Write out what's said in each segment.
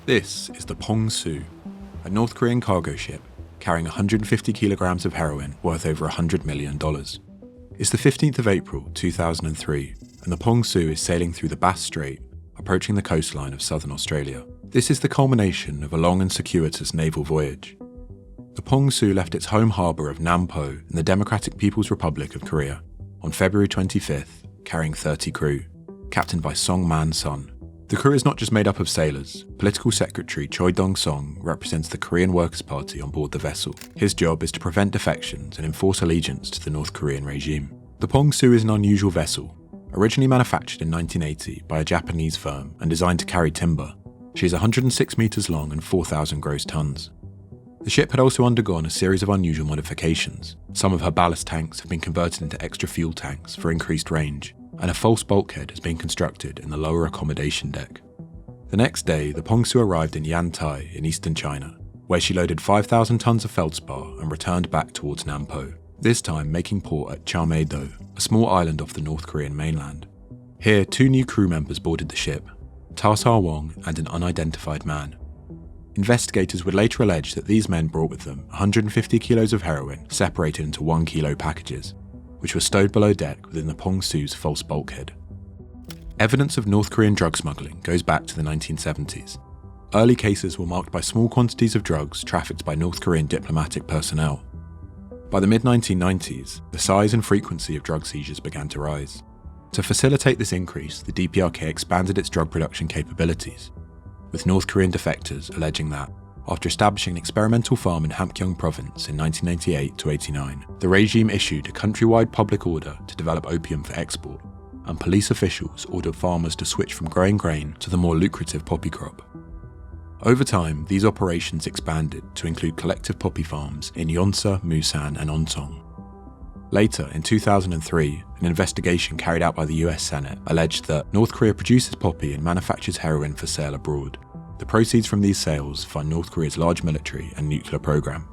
This is the Pong, a North Korean cargo ship carrying 150 kilograms of heroin worth over $100 million. It's the 15th of April 2003, and the Pong is sailing through the Bass Strait, approaching the coastline of southern Australia. This is the culmination of a long and circuitous naval voyage. The Pong left its home harbour of Nampo in the Democratic People's Republic of Korea on February 25th, carrying 30 crew, captained by Song Man-sun. The crew is not just made up of sailors. Political Secretary Choi Dong-song represents the Korean Workers' Party on board the vessel. His job is to prevent defections and enforce allegiance to the North Korean regime. The Pong is an unusual vessel. Originally manufactured in 1980 by a Japanese firm and designed to carry timber, she is 106 metres long and 4,000 gross tonnes. The ship had also undergone a series of unusual modifications. Some of her ballast tanks have been converted into extra fuel tanks for increased range, and a false bulkhead has been constructed in the lower accommodation deck. The next day, the Pong arrived in Yantai in eastern China, where she loaded 5,000 tonnes of feldspar and returned back towards Nampo, this time making port at Chameido, a small island off the North Korean mainland. Here, 2 new crew members boarded the ship, Ta Sa-wong and an unidentified man. Investigators would later allege that these men brought with them 150 kilos of heroin separated into 1 kilo packages, which were stowed below deck within the Pong false bulkhead. Evidence of North Korean drug smuggling goes back to the 1970s. Early cases were marked by small quantities of drugs trafficked by North Korean diplomatic personnel. By the mid-1990s, the size and frequency of drug seizures began to rise. To facilitate this increase, the DPRK expanded its drug production capabilities, with North Korean defectors alleging that, after establishing an experimental farm in Hamgyong province in 1988-89, the regime issued a countrywide public order to develop opium for export, and police officials ordered farmers to switch from growing grain to the more lucrative poppy crop. Over time, these operations expanded to include collective poppy farms in Yeonsa, Musan and Ontong. Later, in 2003, an investigation carried out by the US Senate alleged that North Korea produces poppy and manufactures heroin for sale abroad. The proceeds from these sales fund North Korea's large military and nuclear program.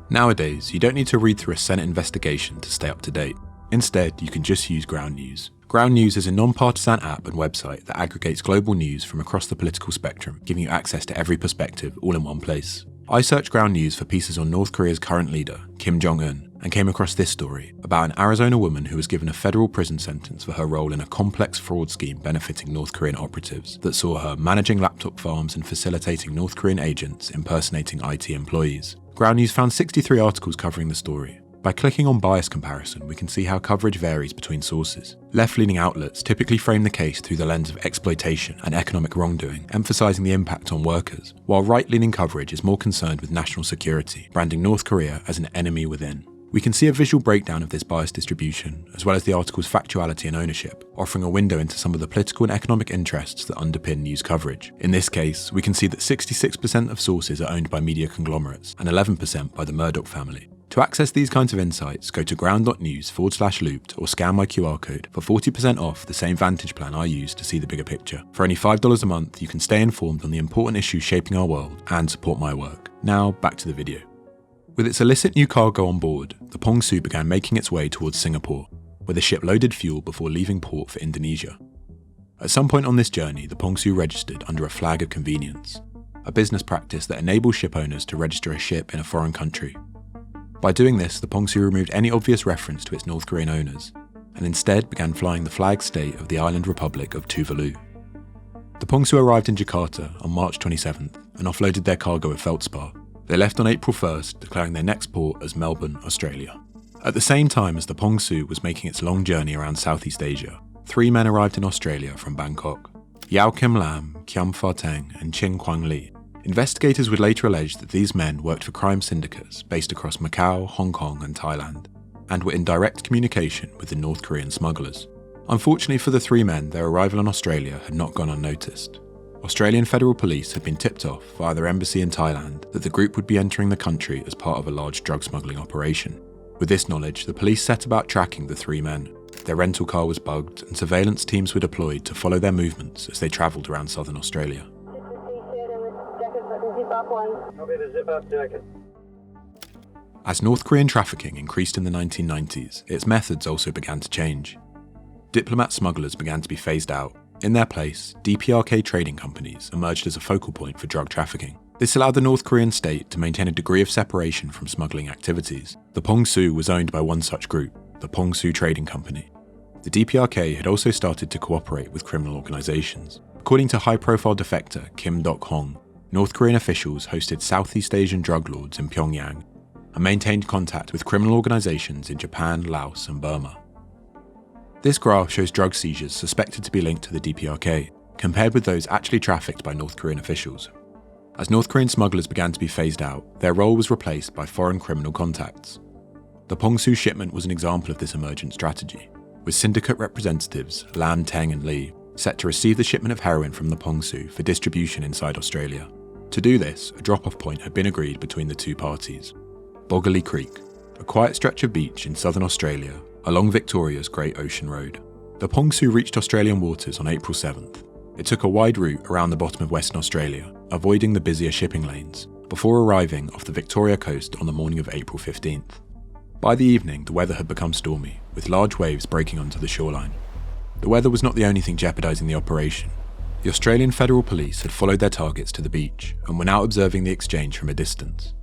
Nowadays, you don't need to read through a Senate investigation to stay up to date. Instead, you can just use Ground News. Ground News is a non-partisan app and website that aggregates global news from across the political spectrum, giving you access to every perspective all in one place. I searched Ground News for pieces on North Korea's current leader, Kim Jong-un, and came across this story about an Arizona woman who was given a federal prison sentence for her role in a complex fraud scheme benefiting North Korean operatives that saw her managing laptop farms and facilitating North Korean agents impersonating IT employees. Ground News found 63 articles covering the story. By clicking on bias comparison, we can see how coverage varies between sources. Left-leaning outlets typically frame the case through the lens of exploitation and economic wrongdoing, emphasising the impact on workers, while right-leaning coverage is more concerned with national security, branding North Korea as an enemy within. We can see a visual breakdown of this bias distribution, as well as the article's factuality and ownership, offering a window into some of the political and economic interests that underpin news coverage. In this case, we can see that 66% of sources are owned by media conglomerates, and 11% by the Murdoch family. To access these kinds of insights, go to ground.news/looped or scan my QR code for 40% off the same Vantage plan I use to see the bigger picture. For only $5 a month, you can stay informed on the important issues shaping our world and support my work. Now, back to the video. With its illicit new cargo on board, the Pong began making its way towards Singapore, where the ship loaded fuel before leaving port for Indonesia. At some point on this journey, the Pong registered under a flag of convenience, a business practice that enables ship owners to register a ship in a foreign country. By doing this, the Pong removed any obvious reference to its North Korean owners, and instead began flying the flag state of the island republic of Tuvalu. The Pong arrived in Jakarta on March 27th and offloaded their cargo of feldspar. They left on April 1st, declaring their next port as Melbourne, Australia. At the same time as the Pong was making its long journey around Southeast Asia, 3 men arrived in Australia from Bangkok: Yao Kim Lam, Kiam Fa Teng and Chin Kwang Lee. Investigators would later allege that these men worked for crime syndicates based across Macau, Hong Kong and Thailand, and were in direct communication with the North Korean smugglers. Unfortunately for the 3 men, their arrival in Australia had not gone unnoticed. Australian Federal Police had been tipped off via their embassy in Thailand that the group would be entering the country as part of a large drug smuggling operation. With this knowledge, the police set about tracking the 3 men. Their rental car was bugged and surveillance teams were deployed to follow their movements as they travelled around southern Australia. As North Korean trafficking increased in the 1990s, its methods also began to change. Diplomat smugglers began to be phased out, In their place, DPRK trading companies emerged as a focal point for drug trafficking. This allowed the North Korean state to maintain a degree of separation from smuggling activities. The Pong was owned by one such group, the Pong Trading Company. The DPRK had also started to cooperate with criminal organizations. According to high-profile defector Kim Dok-hong, North Korean officials hosted Southeast Asian drug lords in Pyongyang and maintained contact with criminal organizations in Japan, Laos, and Burma. This graph shows drug seizures suspected to be linked to the DPRK, compared with those actually trafficked by North Korean officials. As North Korean smugglers began to be phased out, their role was replaced by foreign criminal contacts. The Pong shipment was an example of this emergent strategy, with syndicate representatives Lam, Teng and Lee set to receive the shipment of heroin from the Pong for distribution inside Australia. To do this, a drop-off point had been agreed between the two parties. Boggerley Creek, a quiet stretch of beach in southern Australia, along Victoria's Great Ocean Road. The Pong reached Australian waters on April 7th. It took a wide route around the bottom of Western Australia, avoiding the busier shipping lanes, before arriving off the Victoria coast on the morning of April 15th. By the evening, the weather had become stormy, with large waves breaking onto the shoreline. The weather was not the only thing jeopardising the operation. The Australian Federal Police had followed their targets to the beach and were now observing the exchange from a distance.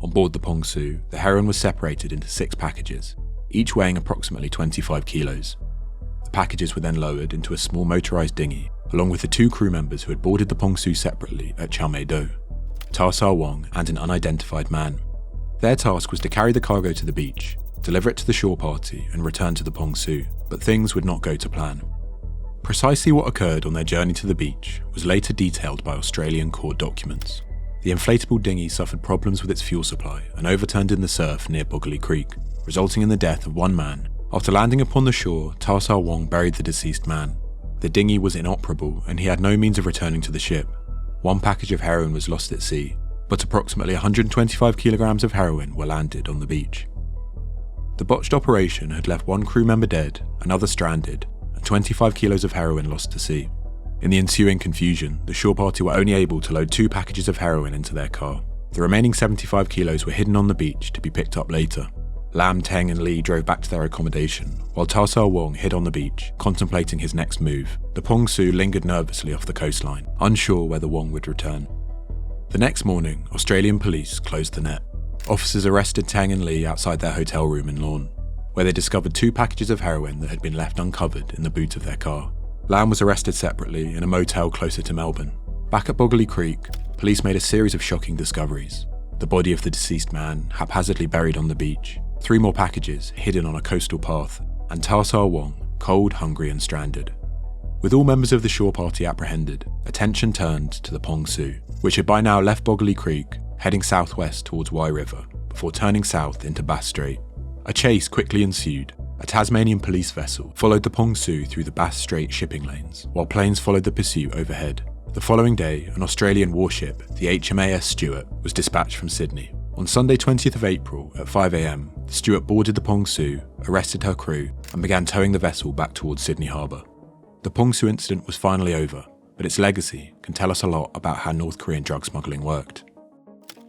On board the Pong the heroin was separated into 6 packages, each weighing approximately 25 kilos. The packages were then lowered into a small motorised dinghy, along with the 2 crew members who had boarded the Pong separately at Chalmay-do, Tarsar Wong and an unidentified man. Their task was to carry the cargo to the beach, deliver it to the shore party and return to the Pong but things would not go to plan. Precisely what occurred on their journey to the beach was later detailed by Australian court documents. The inflatable dinghy suffered problems with its fuel supply and overturned in the surf near Boggerley Creek, resulting in the death of one man. After landing upon the shore, Tarsar Wong buried the deceased man. The dinghy was inoperable and he had no means of returning to the ship. 1 package of heroin was lost at sea, but approximately 125 kilograms of heroin were landed on the beach. The botched operation had left 1 crew member dead, another stranded, and 25 kilos of heroin lost to sea. In the ensuing confusion, the shore party were only able to load 2 packages of heroin into their car. The remaining 75 kilos were hidden on the beach to be picked up later. Lam, Teng and Lee drove back to their accommodation, while Tarsar Wong hid on the beach, contemplating his next move. The Pong lingered nervously off the coastline, unsure whether Wong would return. The next morning, Australian police closed the net. Officers arrested Teng and Lee outside their hotel room in Lorne, where they discovered 2 packages of heroin that had been left uncovered in the boot of their car. Lam was arrested separately in a motel closer to Melbourne. Back at Boggerley Creek, police made a series of shocking discoveries. The body of the deceased man, haphazardly buried on the beach, 3 more packages hidden on a coastal path, and Tarsar Wong, cold, hungry and stranded. With all members of the shore party apprehended, attention turned to the Pong which had by now left Boggerley Creek, heading southwest towards Wye River, before turning south into Bass Strait. A chase quickly ensued. A Tasmanian police vessel followed the Pong through the Bass Strait shipping lanes, while planes followed the pursuit overhead. The following day, an Australian warship, the HMAS Stuart, was dispatched from Sydney. On Sunday 20th of April at 5 a.m, the Stuart boarded the Pong arrested her crew, and began towing the vessel back towards Sydney Harbour. The Pong incident was finally over, but its legacy can tell us a lot about how North Korean drug smuggling worked.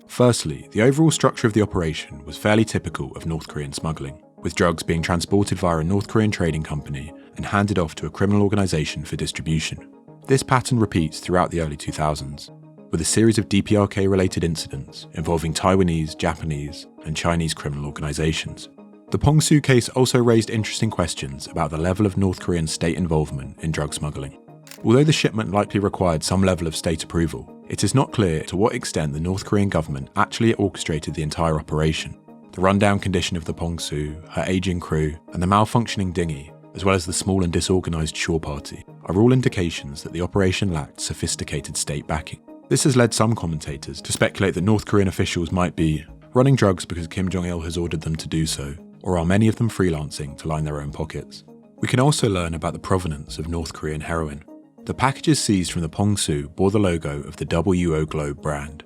Firstly, the overall structure of the operation was fairly typical of North Korean smuggling, with drugs being transported via a North Korean trading company and handed off to a criminal organisation for distribution. This pattern repeats throughout the early 2000s, with a series of DPRK-related incidents involving Taiwanese, Japanese, and Chinese criminal organisations. The Pong case also raised interesting questions about the level of North Korean state involvement in drug smuggling. Although the shipment likely required some level of state approval, it is not clear to what extent the North Korean government actually orchestrated the entire operation. The rundown condition of the Pong her ageing crew, and the malfunctioning dinghy, as well as the small and disorganised shore party, are all indications that the operation lacked sophisticated state backing. This has led some commentators to speculate that North Korean officials might be running drugs because Kim Jong-il has ordered them to do so, or are many of them freelancing to line their own pockets. We can also learn about the provenance of North Korean heroin. The packages seized from the Pong bore the logo of the WO Globe brand,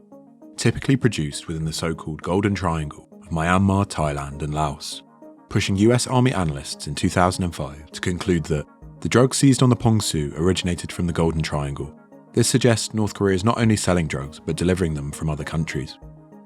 typically produced within the so-called Golden Triangle of Myanmar, Thailand and Laos, pushing US Army analysts in 2005 to conclude that the drugs seized on the Pong originated from the Golden Triangle. This suggests North Korea is not only selling drugs but delivering them from other countries.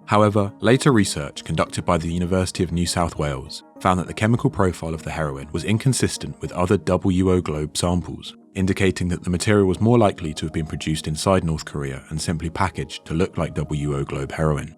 However, later research conducted by the University of New South Wales found that the chemical profile of the heroin was inconsistent with other WO Globe samples, indicating that the material was more likely to have been produced inside North Korea and simply packaged to look like WO Globe heroin.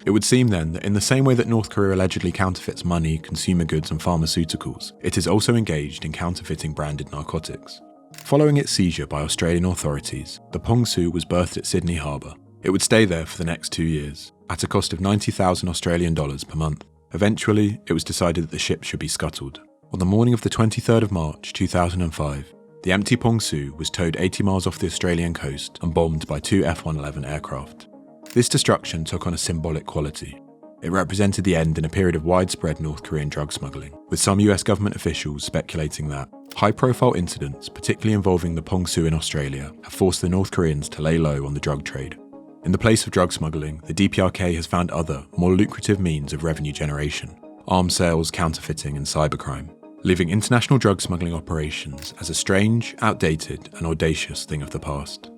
It would seem then that in the same way that North Korea allegedly counterfeits money, consumer goods and pharmaceuticals, it is also engaged in counterfeiting branded narcotics. Following its seizure by Australian authorities, the Pong Su was berthed at Sydney Harbour. It would stay there for the next 2 years, at a cost of 90,000 Australian dollars per month. Eventually, it was decided that the ship should be scuttled. On the morning of the 23rd of March 2005, the empty Pong Su was towed 80 miles off the Australian coast and bombed by 2 F-111 aircraft. This destruction took on a symbolic quality. It represented the end in a period of widespread North Korean drug smuggling, with some US government officials speculating that high-profile incidents, particularly involving the Pong Su in Australia, have forced the North Koreans to lay low on the drug trade. In the place of drug smuggling, the DPRK has found other, more lucrative means of revenue generation: arms sales, counterfeiting and cybercrime, leaving international drug smuggling operations as a strange, outdated and audacious thing of the past.